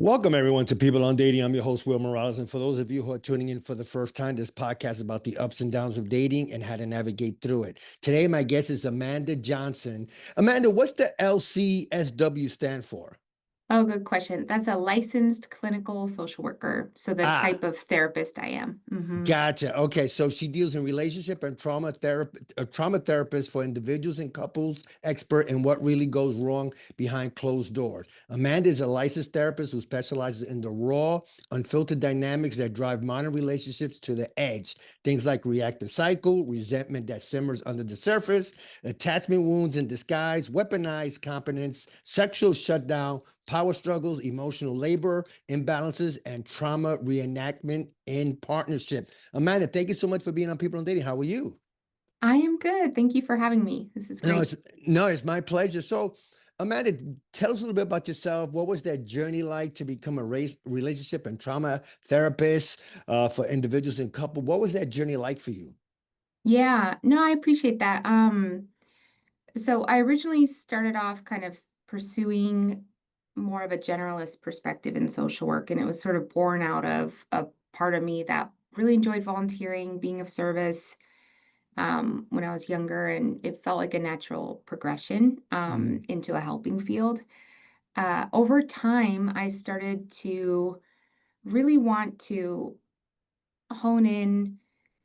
Welcome, everyone, to People on Dating. I'm your host, Will Morales. And for those of you who are tuning in for the first time, this podcast is about the ups and downs of dating and how to navigate through it. Today, my guest is Amanda Johnson. Amanda, what's the LCSW stand for? Oh, good question. That's a licensed clinical social worker. So the Ah, type of therapist I am. gotcha. Okay, so she deals in relationship and trauma therapy, a trauma therapist for individuals and couples, expert in what really goes wrong behind closed doors. Amanda is a licensed therapist who specializes in the raw, unfiltered dynamics that drive modern relationships to the edge. Things like reactive cycle, resentment that simmers under the surface, attachment wounds in disguise, weaponized competence, sexual shutdown, power struggles, emotional labor, imbalances, and trauma reenactment in partnership. Amanda, thank you so much for being on People on Dating. How are you? I am good. Thank you for having me. This is No, great. it's my pleasure. So, Amanda, tell us a little bit about yourself. What was that journey like to become a relationship and trauma therapist for individuals and couple? What was that journey like for you? Yeah, no, I appreciate that. So I originally started off kind of pursuing more of a generalist perspective in social work, and it was sort of born out of a part of me that really enjoyed volunteering, being of service, when I was younger, and it felt like a natural progression Mm, into a helping field. Over time, I started to really want to hone in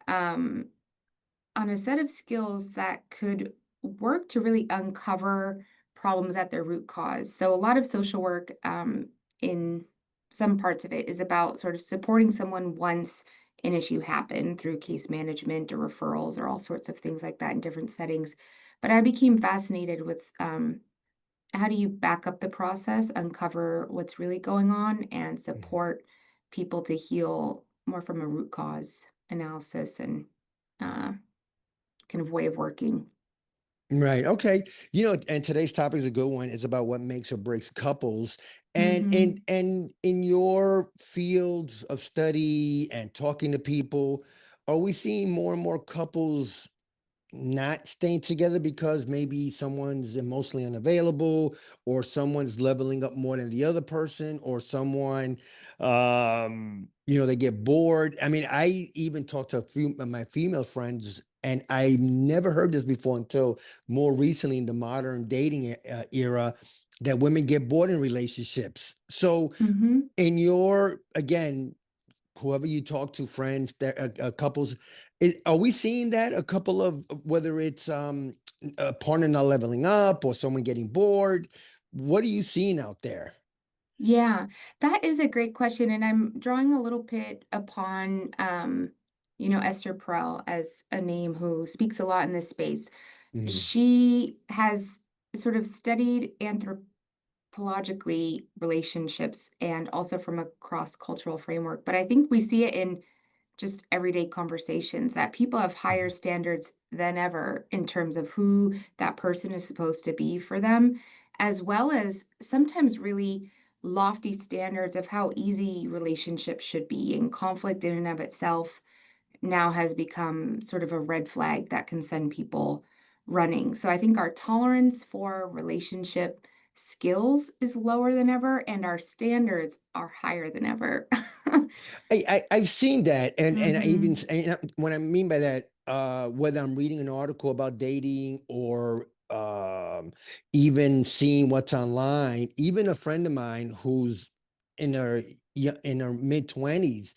um, on a set of skills that could work to really uncover problems at their root cause. So, a lot of social work, in some parts of it, is about sort of supporting someone once an issue happened through case management or referrals or all sorts of things like that in different settings. But I became fascinated with how do you back up the process, uncover what's really going on, and mm. support people to heal more from a root cause analysis and uh, kind of way of working. Right. Okay. And today's topic is a good one. It's about what makes or breaks couples. And Hmm. in your fields of study and talking to people, are we seeing more and more couples not staying together because maybe someone's emotionally unavailable or someone's leveling up more than the other person or someone they get bored. I mean, I even talked to a few of my female friends, and I never heard this before until more recently in the modern dating era, that women get bored in relationships. So Hmm. in your, again, whoever you talk to, friends, couples, are we seeing that a couple of, whether it's a partner not leveling up or someone getting bored? What are you seeing out there? Yeah, that is a great question. And I'm drawing a little bit upon, Esther Perel as a name who speaks a lot in this space. Mm, She has sort of studied anthropologically relationships and also from a cross-cultural framework. But I think we see it in just everyday conversations that people have higher mhm, standards than ever in terms of who that person is supposed to be for them, as well as sometimes really lofty standards of how easy relationships should be. And conflict in and of itself now has become sort of a red flag that can send people running. So I think our tolerance for relationship skills is lower than ever, and our standards are higher than ever. I've seen that, and I even Hmm. what I mean by that, whether I'm reading an article about dating or even seeing what's online, even a friend of mine who's in her in her mid 20s.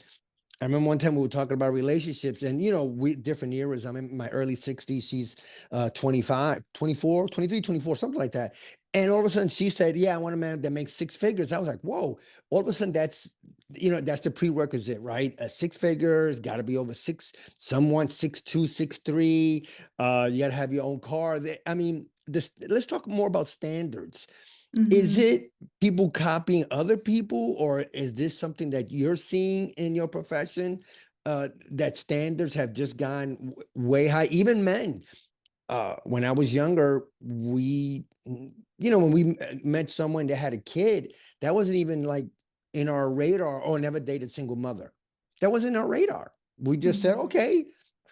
I remember one time we were talking about relationships, and we different eras. I'm in my early 60s. She's 25, 24, 23, 24, something like that. And all of a sudden she said, "Yeah, I want a man that makes six figures." I was like, "Whoa." All of a sudden that's the prerequisite, right? Six figures, got to be over six. Some want 6'2", 6'3". You got to have your own car. I mean, let's talk more about standards. Is Hmm. it people copying other people, or is this something that you're seeing in your profession? That standards have just gone way high. Even men. When I was younger, when we met someone that had a kid, that wasn't even like in our radar. Or never dated single mother. That wasn't our radar. We just said, Hmm. okay,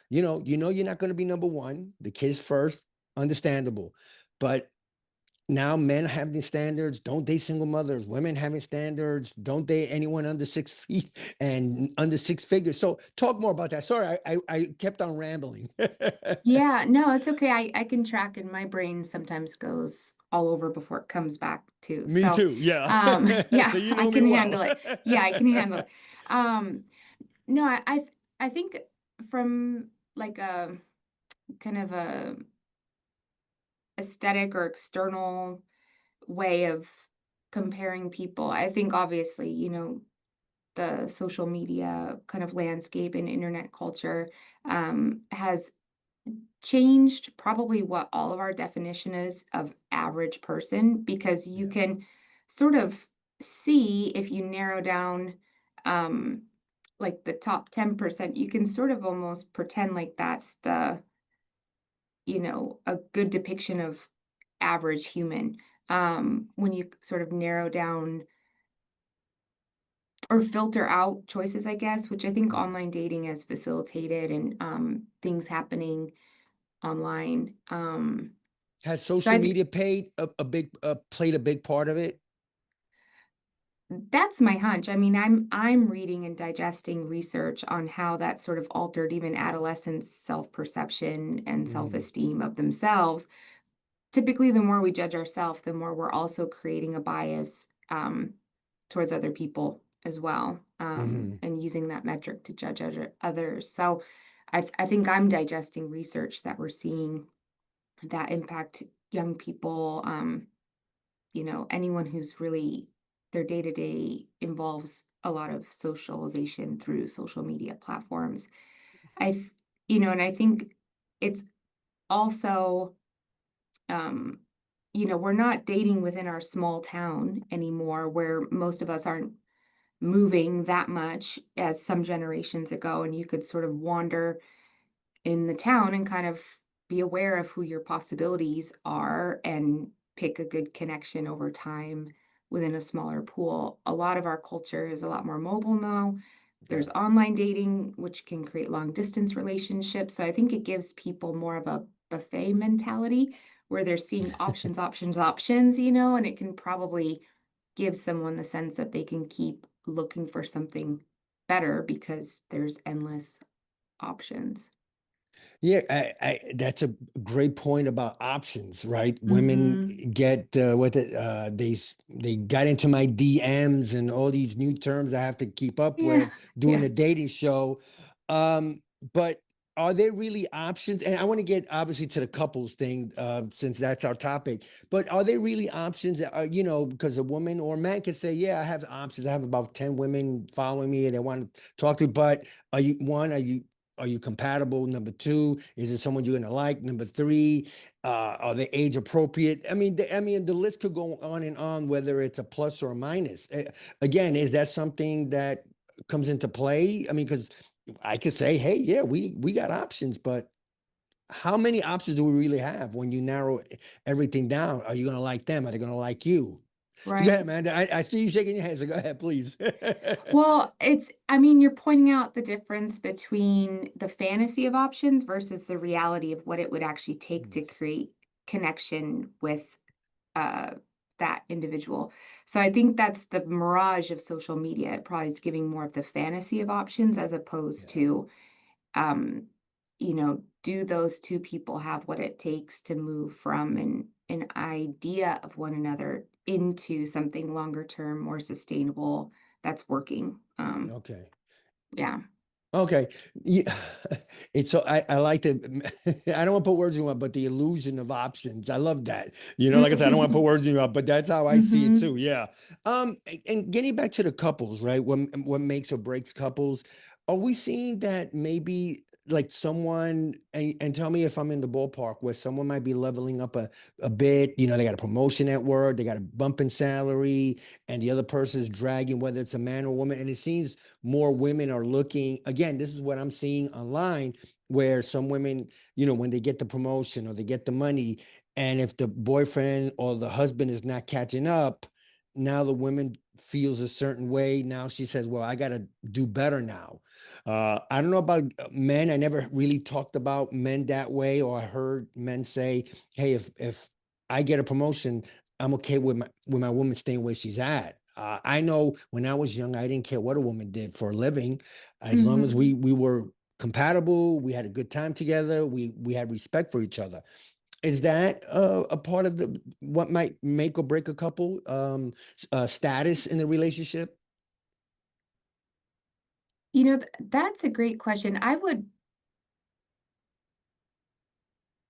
you're not going to be number one. The kids first, understandable. But now men have these standards, don't date single mothers, women having standards, don't date anyone under 6 feet and under six figures. So talk more about that. Sorry, I kept on rambling. Yeah, no, it's okay. I can track, and my brain sometimes goes all over before it comes back too. Me So, too. Yeah. yeah, So you I know me can well. handle it. Yeah, I can handle it. Um, no, I think from like a kind of a aesthetic or external way of comparing people, I think obviously, the social media kind of landscape and internet culture has changed probably what all of our definition is of average person, because you Yeah. can sort of see, if you narrow down um like the top 10%, you can sort of almost pretend like that's the, a good depiction of average human, when you sort of narrow down or filter out choices, I guess, which I think Yeah. online dating has facilitated, and things happening online. Has So social media paid a big played a big part of it? that's my hunch. I mean, I'm reading and digesting research on how that sort of altered even adolescents' self-perception and Mm, self-esteem of themselves. Typically, the more we judge ourselves, the more we're also creating a bias towards other people as well, hmm. and using that metric to judge others. So, I think I'm digesting research that we're seeing that impact young people. Anyone who's really, their day to day involves a lot of socialization through social media platforms. I, th- and I think it's also, um, we're not dating within our small town anymore, where most of us aren't moving that much as some generations ago. And you could sort of wander in the town and kind of be aware of who your possibilities are and pick a good connection over time within a smaller pool. A lot of our culture is a lot more mobile now. There's Yeah. online dating, which can create long distance relationships. So I think it gives people more of a buffet mentality, where they're seeing options, options, options, and it can probably give someone the sense that they can keep looking for something better because there's endless options. Yeah, that's a great point about options, right? Women Mhm. get they got into my DMs and all these new terms I have to keep up Yeah, with doing yeah, a dating show. But are there really options? And I want to get obviously to the couples thing, since that's our topic. But are there really options that are, because a woman or a man can say, yeah, I have options. I have about 10 women following me and they want to talk to me. But are you compatible? Number two, is it someone you're gonna like? Number three, are they age appropriate? I mean, the list could go on and on, whether it's a plus or a minus. Again, is that something that comes into play? I mean, because I could say, hey, yeah, we got options, but how many options do we really have when you narrow everything down? Are you gonna like them? Are they gonna like you? So go ahead, right. man. I see you shaking your head, so go ahead, please. Well, I mean, you're pointing out the difference between the fantasy of options versus the reality of what it would actually take to create connection with uh, that individual. So I think that's the mirage of social media. It probably is giving more of the fantasy of options as opposed Yeah. to, um, do those two people have what it takes to move from an idea of one another into something longer term, more sustainable, that's working. Okay. Yeah. Okay. Yeah. It's so I like to I don't want to put words in your mouth, but the illusion of options. I love that. Like I said, I don't want to put words in your mouth, but that's how I see it Hmm. too. Yeah. And getting back to the couples, right? What makes or breaks couples? Are we seeing that maybe like someone and tell me if I'm in the ballpark where someone might be leveling up a bit, they got a promotion at work, they got a bump in salary, and the other person is dragging, whether it's a man or woman, and it seems more women are looking again, this is what I'm seeing online, where some women, when they get the promotion or they get the money, and if the boyfriend or the husband is not catching up, now the woman feels a certain way. Now she says, well, I got to do better now. I don't know about men. I never really talked about men that way, or I heard men say, hey, if I get a promotion, I'm okay with my woman staying where she's at. I know when I was young, I didn't care what a woman did for a living, as long as Mhm. we were compatible, we had a good time together, we had respect for each other. Is that a part of the what might make or break a couple, status in the relationship? You know, that's a great question. I would,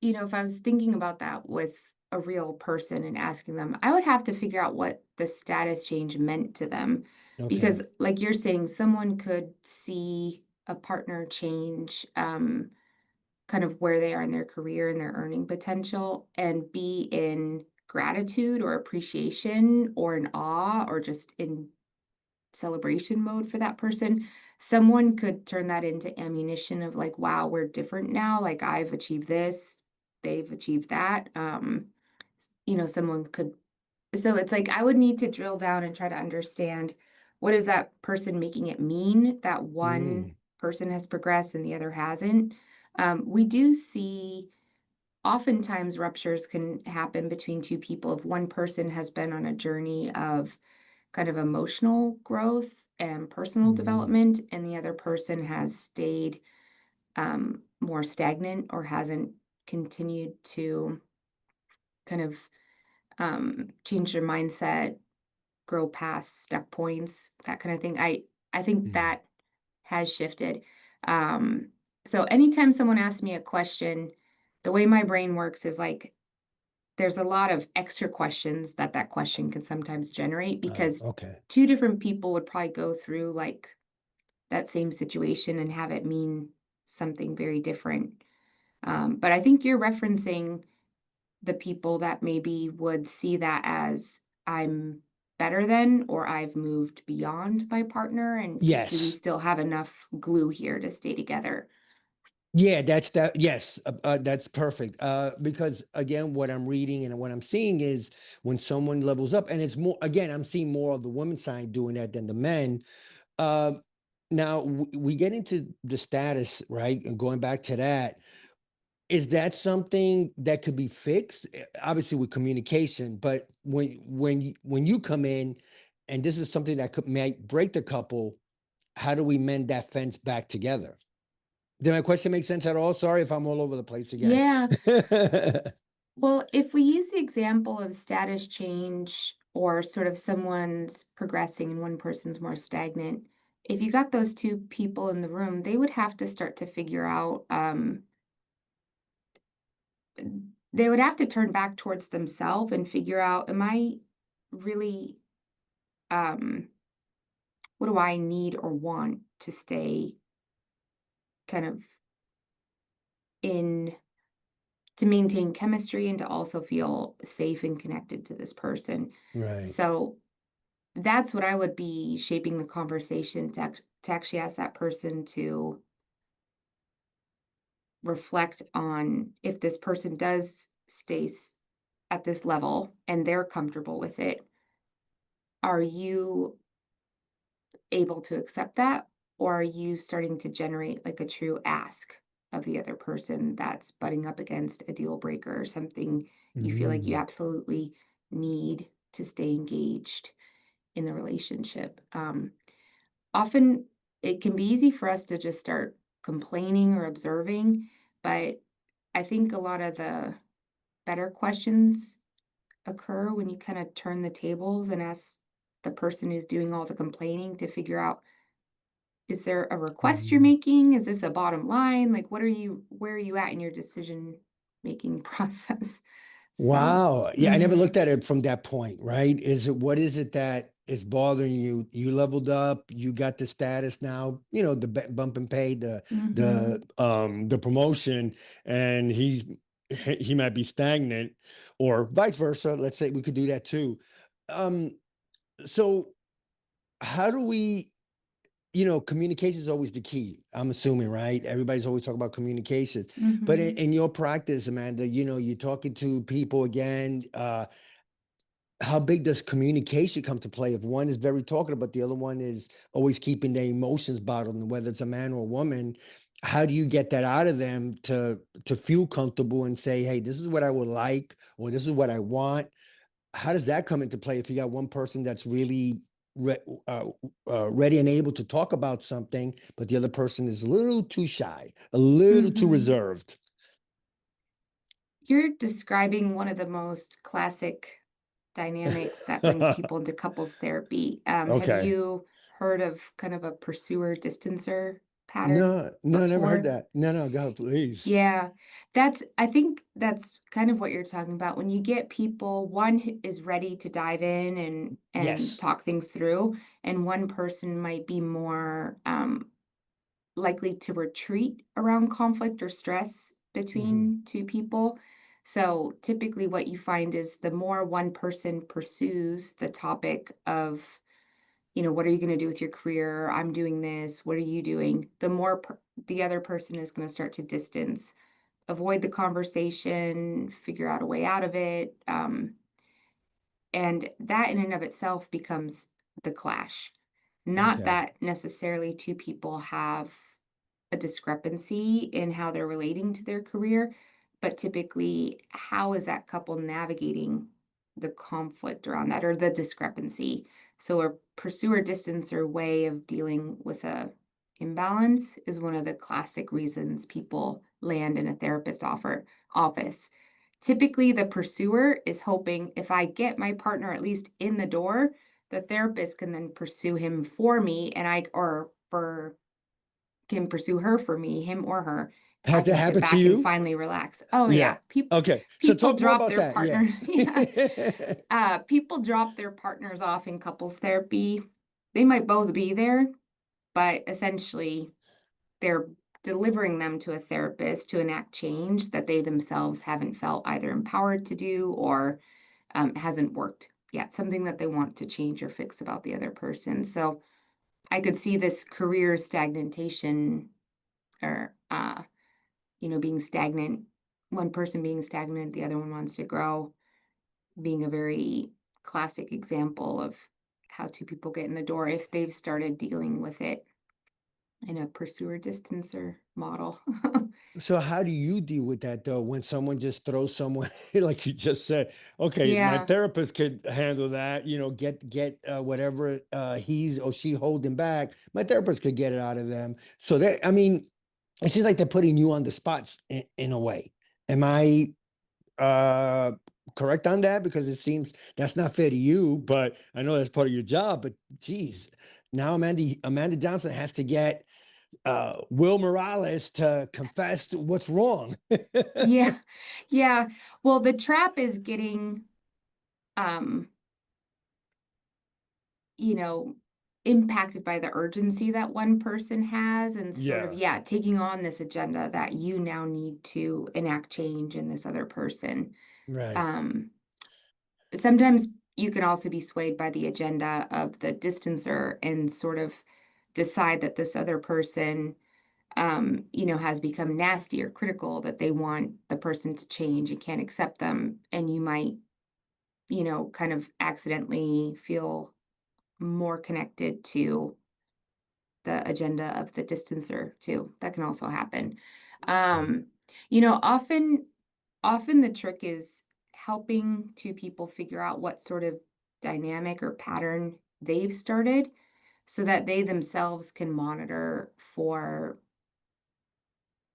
if I was thinking about that with a real person and asking them, I would have to figure out what the status change meant to them. Okay. Because, like you're saying, someone could see a partner change, kind of where they are in their career and their earning potential and be in gratitude or appreciation or in awe or just in celebration mode for that person. Someone could turn that into ammunition of like, wow, we're different now. Like I've achieved this, they've achieved that. Someone could, so it's like I would need to drill down and try to understand what is that person making it mean that one Mm, person has progressed and the other hasn't. We do see oftentimes ruptures can happen between two people if one person has been on a journey of kind of emotional growth and personal mm, development, and the other person has stayed more stagnant or hasn't continued to kind of change their mindset, grow past stuck points, that kind of thing. I think mm. that has shifted. Um, so anytime someone asks me a question, the way my brain works is like there's a lot of extra questions that that question can sometimes generate because Okay. two different people would probably go through like that same situation and have it mean something very different. But I think you're referencing the people that maybe would see that as I'm better than, or I've moved beyond my partner, and do we Yes. still have enough glue here to stay together? Yeah, that's that. Yes, that's perfect. Because again, what I'm reading and what I'm seeing is when someone levels up, and it's more. Again, I'm seeing more of the women's side doing that than the men. Uh, Now we get into the status, right? And going back to that, is that something that could be fixed? Obviously, with communication, but when you come in, and this is something that could might break the couple, how do we mend that fence back together? Did my question make sense at all? Sorry if I'm all over the place again. Yeah. Well, if we use the example of status change or sort of someone's progressing and one person's more stagnant, if you got those two people in the room, they would have to start to figure out, they would have to turn back towards themselves and figure out, am I really, um, what do I need or want to stay kind of in, to maintain chemistry and to also feel safe and connected to this person? Right. So that's what I would be shaping the conversation to actually ask that person to reflect on if this person does stay at this level and they're comfortable with it. Are you able to accept that? Or are you starting to generate like a true ask of the other person that's butting up against a deal breaker or something you feel like you Mm, absolutely need to stay engaged in the relationship? Often it can be easy for us to just start complaining or observing, but I think a lot of the better questions occur when you kind of turn the tables and ask the person who's doing all the complaining to figure out, is there a request you're mm. making? Is this a bottom line? Like where are you at in your decision making process? So, Wow. Yeah, I never mhm, looked at it from that point, right? What is it that is bothering you? You leveled up, you got the status now, the bump and pay, mhm, the promotion, and he might be stagnant, or vice versa. Let's say we could do that too. Um, so how do we, communication is always the key. I'm assuming, right? Everybody's always talking about communication, but mhm. in your practice, Amanda, you're talking to people again. How big does communication come to play if one is very talkative, but the other one is always keeping their emotions bottled, and whether it's a man or a woman? how do you get that out of them to feel comfortable and say, hey, this is what I would like, or this is what I want? How does that come into play if you got one person that's really re- uh, ready and able to talk about something, but the other person is a little too shy, a little too Mhm. reserved? You're describing one of the most classic dynamics that brings people into couples therapy. Have Okay. you heard of kind of a pursuer distancer pattern No, no, never heard before? that. No, no, go please. Yeah, I think that's kind of what you're talking about. When you get people, one is ready to dive in and Yes. talk things through, and one person might be more likely to retreat around conflict or stress Hmm. between two people. So typically, what you find is the more one person pursues the topic of, what are you going to do with your career? I'm doing this. What are you doing? The more the other person is going to start to distance, avoid the conversation, figure out a way out of it. And that in and of itself becomes the clash. Not Okay. that necessarily two people have a discrepancy in how they're relating to their career, but typically, how is that couple navigating the conflict around that or the discrepancy? So, a pursuer distancer way of dealing with a imbalance is one of the classic reasons people land in a therapist office. Typically, the pursuer is hoping if I get my partner at least in the door, the therapist can then pursue him for me and I or for can pursue her for me, him or her. I Has that can sit happened to back and you? finally relax. Oh Yeah. yeah, Okay. So people talk more drop about their that. Yeah. partner. Yeah, people drop their partners off in couples therapy. They might both be there, but essentially they're delivering them to a therapist to enact change that they themselves haven't felt either empowered to do or hasn't worked yet. Something that they want to change or fix about the other person. So I could see this career stagnation or being stagnant, one person being stagnant, the other one wants to grow, being a very classic example of how two people get in the door if they've started dealing with it in a pursuer distancer model. So how do you deal with that though when someone just throws someone like you just said, okay, my Yeah. therapist could handle that, get whatever he's or she holding back. My therapist could get it out of them. So that, I mean, it seems like they're putting you on the spots in a way. Am I uh correct on that? Because it seems that's not fair to you, but I know that's part of your job. But geez, now Amanda Johnson has to get Will Morales to confess to what's wrong. Yeah. Yeah. Well, the trap is getting um you know, impacted by the urgency that one person has and sort of, Yeah, yeah, taking on this agenda that you now need to enact change in this other person. right, Um, Sometimes you can also be swayed by the agenda of the distancer and sort of decide that this other person, has become nasty or critical, that they want the person to change and can't accept them. And you might, kind of accidentally feel more connected to the agenda of the distancer too. That can also happen. right. Um, often the trick is helping two people figure out what sort of dynamic or pattern they've started so that they themselves can monitor for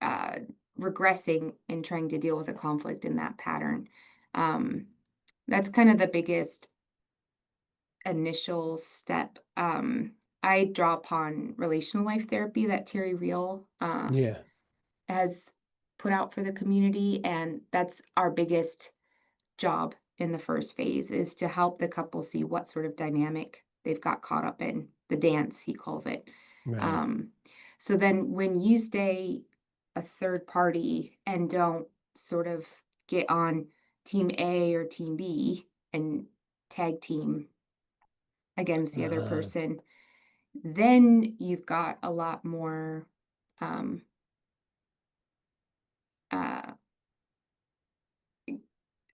uh, regressing and trying to deal with a conflict in that pattern. Um, that's kind of the biggest initial step. I draw upon relational life therapy that Terry Real Yeah, has put out for the community, and that's our biggest job in the first phase is to help the couple see what sort of dynamic they've got caught up in the dance, he calls it. right. Um, so then when you stay a third party and don't sort of get on team A or team B and tag team against the other Uh, person, then you've got a lot more um, uh,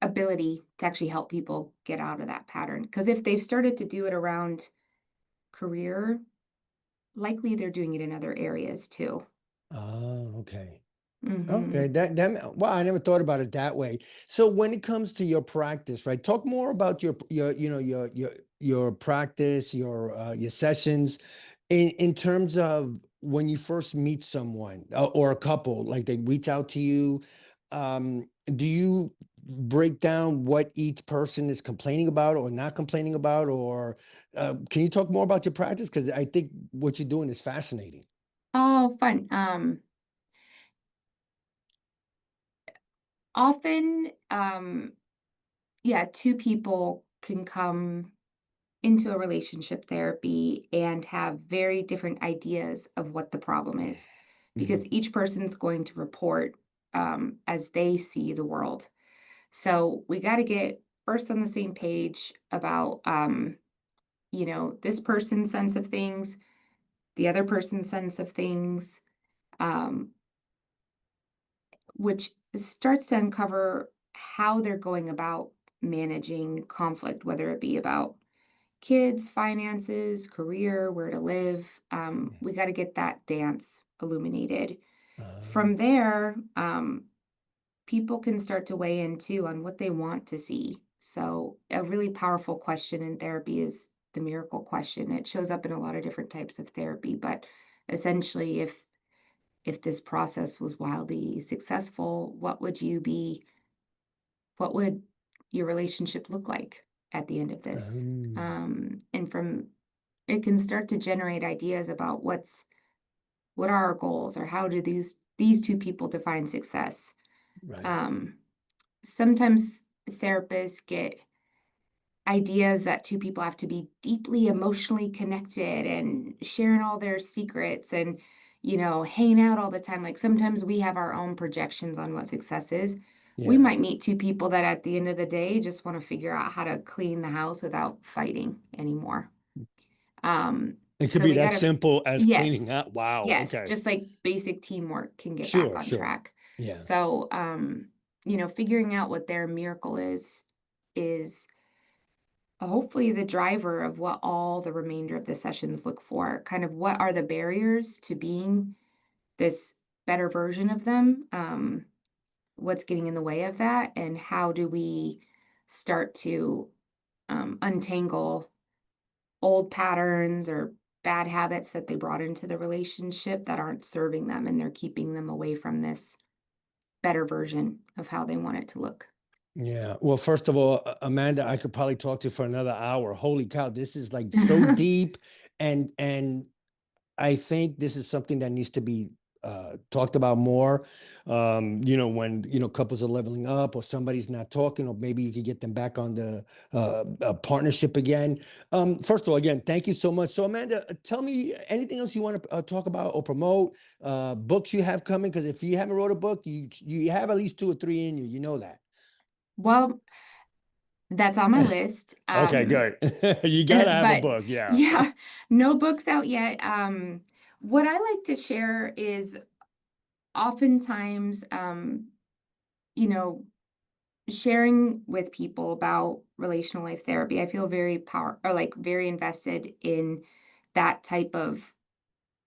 ability to actually help people get out of that pattern. Because if they've started to do it around career, likely they're doing it in other areas too. Ah, okay. Okay, Hmm. well, I never thought about it that way. So when it comes to your practice, right? Talk more about your your practice, your sessions in terms of when you first meet someone or a couple, like they reach out to you. Do you break down what each person is complaining about or not complaining about, or can you talk more about your practice? Because I think what you're doing is fascinating. Oh, fun. Often, yeah, two people can come into a relationship therapy and have very different ideas of what the problem is Hmm. because each person's going to report as they see the world. So we got to get first on the same page about, this person's sense of things, the other person's sense of things, um, which starts to uncover how they're going about managing conflict, whether it be about kids, finances, career, where to live. We got to get that dance illuminated. Uh, From there, people can start to weigh in too on what they want to see. So, a really powerful question in therapy is the miracle question. It shows up in a lot of different types of therapy, but essentially, if this process was wildly successful, what would your relationship look like at the end of this? um, And from it can start to generate ideas about what are our goals or how do these two people define success. right. Um, Sometimes therapists get ideas that two people have to be deeply emotionally connected and sharing all their secrets and hanging out all the time. Like sometimes we have our own projections on what success is. We Yeah. might meet two people that at the end of the day just want to figure out how to clean the house without fighting anymore. It could So be we that gotta simple as cleaning yes, up. Wow. yes, Okay. just like basic teamwork can get back Sure, on sure. track. Yeah. So, figuring out what their miracle is hopefully the driver of what all the remainder of the sessions look for. Kind of what are the barriers to being this better version of them? What's getting in the way of that? And how do we start to untangle old patterns or bad habits that they brought into the relationship that aren't serving them and they're keeping them away from this better version of how they want it to look. Yeah. Well, first of all, Amanda, I could probably talk to you for another hour. Holy cow, this is like so deep, and I think this is something that needs to be talked about more. When couples are leveling up, or somebody's not talking, or maybe you could get them back on the partnership again. First of all, again, thank you so much. So, Amanda, tell me anything else you want to talk about or promote. Books you have coming, because if you haven't wrote a book, you have at least two or three in you. You know that. Well, that's on my list. Okay, good. You gotta have a But book. Yeah. yeah, no books out yet. What I like to share is oftentimes, you know, sharing with people about relational life therapy. I feel very very invested in that type of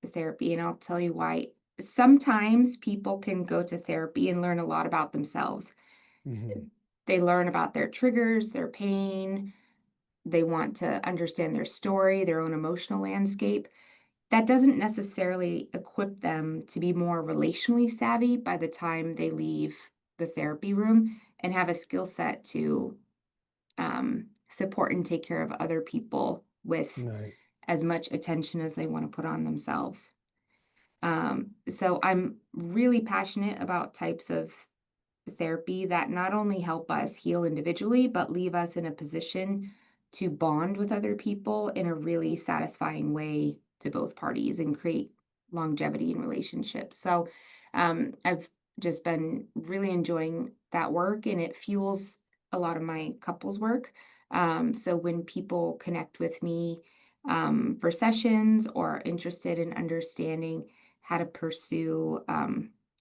therapy, and I'll tell you why. Sometimes people can go to therapy and learn a lot about themselves. Hmm. They learn about their triggers, their pain. They want to understand their story, their own emotional landscape. That doesn't necessarily equip them to be more relationally savvy by the time they leave the therapy room and have a skill set to support and take care of other people with Right. as much attention as they want to put on themselves. So I'm really passionate about types of therapy that not only help us heal individually, but leave us in a position to bond with other people in a really satisfying way to both parties and create longevity in relationships. So I've just been really enjoying that work and it fuels a lot of my couples work. So when people connect with me for sessions or interested in understanding how to pursue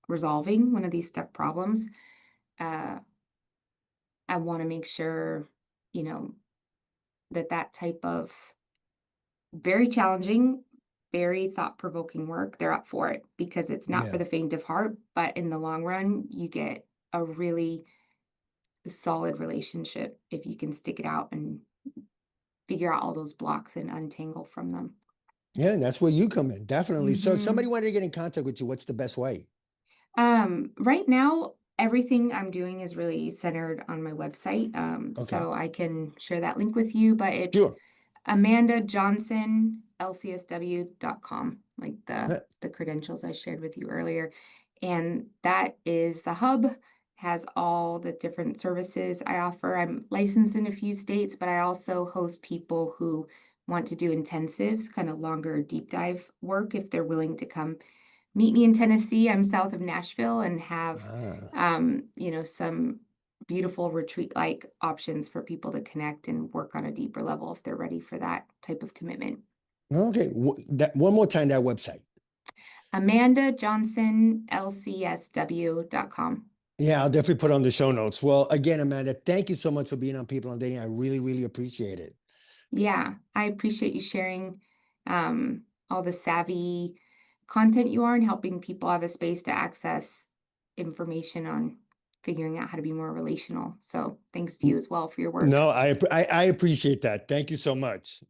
resolving one of these stuck problems, uh, I want to make sure, you know, that type of very challenging very thought-provoking work, they're up for it because it's not for Yeah. the faint of heart, but in the long run, you get a really solid relationship if you can stick it out and figure out all those blocks and untangle from them. Yeah, and that's where you come in, definitely. So if somebody Mhm. wanted to get in contact with you, what's the best way? Right now, everything I'm doing is really centered on my website. Okay. So I can share that link with you, but it's Sure. AmandaJohnsonLCSW.com, like Uh, the credentials I shared with you earlier. And that is the hub, has all the different services I offer. I'm licensed in a few states, but I also host people who want to do intensives, kind of longer deep dive work if they're willing to come meet me in Tennessee. I'm south of Nashville and have ah. some beautiful retreat-like options for people to connect and work on a deeper level if they're ready for that type of commitment. Okay. That one more time, that website. AmandaJohnsonLCSW.com. Yeah, I'll definitely put on the show notes. Well, again, Amanda, thank you so much for being on People on Dating. I really, really appreciate it. Yeah, I appreciate you sharing all the savvy content you are and helping people have a space to access information on figuring out how to be more relational. So thanks to you as well for your work. No, I appreciate that. Thank you so much.